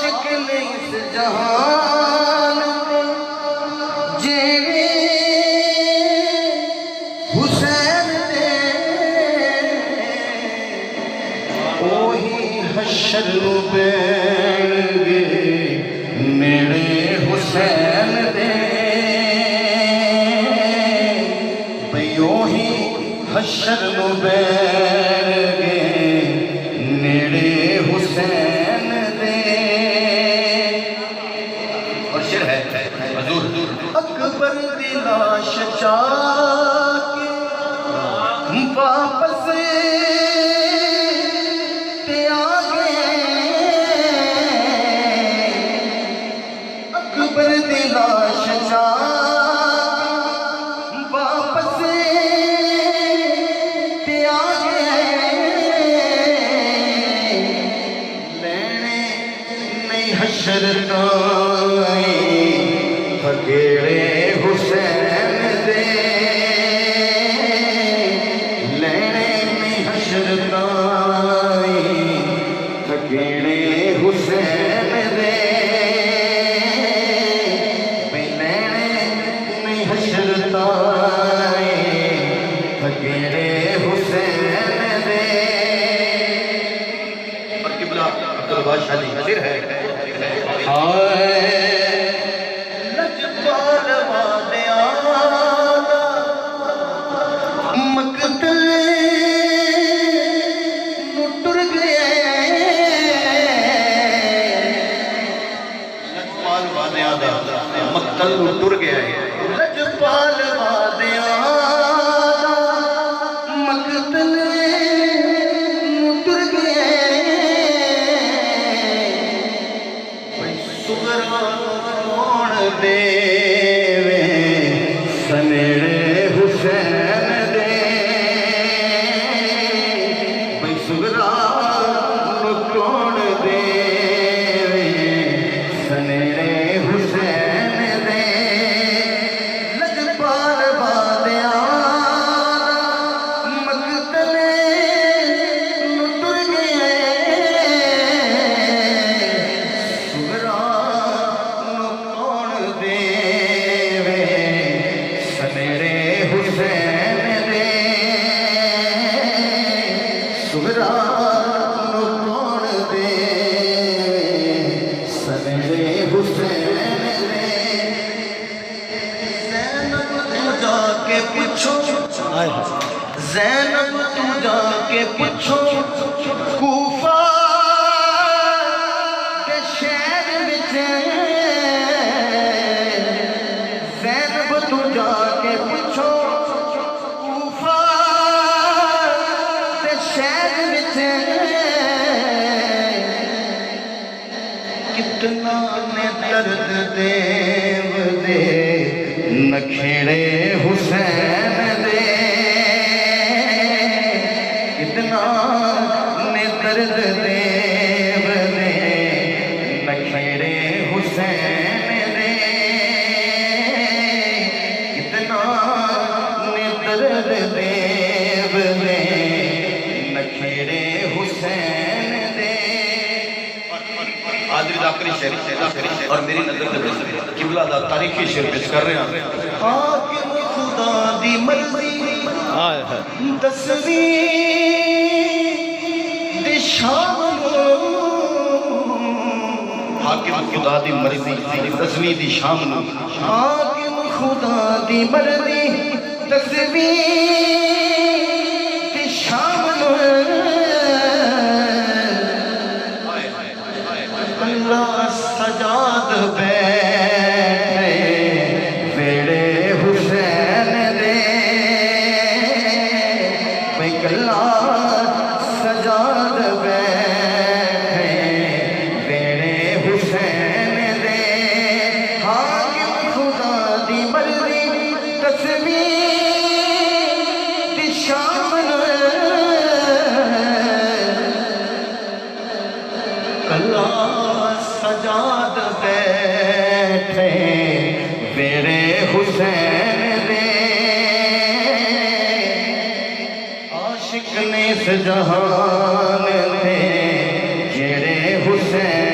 आशिक ने इस जहान जेड़े हुसैन दे ओही हशर बैठगे मेरे हुसैन दे बई ओही हशर बैठगे मेरे हुसैन दे। और शेर है हजूर अकबर दी लाश चाके वापस ते आ गए अकबर दी लाश चाके वापस ते आ गए लेने नहीं हशर ताई फकेड़े हुसैन दे लेने नहीं हशर ताई फकेड़े हुसैन दे लेने नहीं हशर ताई फकेड़े हुसैन दे। और किबला अब्दुल बादशाह जी हाजिर है लजपाल वाले आला मकतल टुर गए लजपाल वाले आला मकतल टुर गया लजपाल वाले आला मकतल टुर गए सुगरा कौन देवे सनेड़े हुसैन दे भाई सुगरा कौन देवे सनेड़े हुसैन दे लजपाल वालिया मकतले टुर गए सुगरा कौन देवे सनेड़े हुसैन दे सुगरा कौन देवे सनेड़े हुसैन दे। ज़ैनब तू जाके पूछो ज़ैनब तू जाके पूछो कूफा के शहर विच ज़ैनब तू जाके पूछो कूफा के शहर विच कितना ने दर्द देव दे नखेड़े हुसैन दे कितना ने दर्द देव दे नखेड़े हुसैन दे कितना ने दर्द देव दे नखेड़े हुसैन दे। आदरी आखिरी शेर और मेरी नजर में किबला दा तारीखी शेर पेश कर रहे हैं। हाकिम खुदा दी मर्जी दसवीं दी शाम हाकिम खुदा दी मर्जी दसवीं दी शाम हाकिम खुदा दी मर्जी दसवीं दी शाम अल्लाह सजाद बैठे वेड़े हुसैन दे भाई कल्ला सजाद बैठे वेड़े हुसैन दे हाकिम खुदा दी मर्जी तस्वीर दी शाम कल्ला सजाद बैठे वेड़े हुसैन दे आशिक ने इस जहान दे जेड़े हुसैन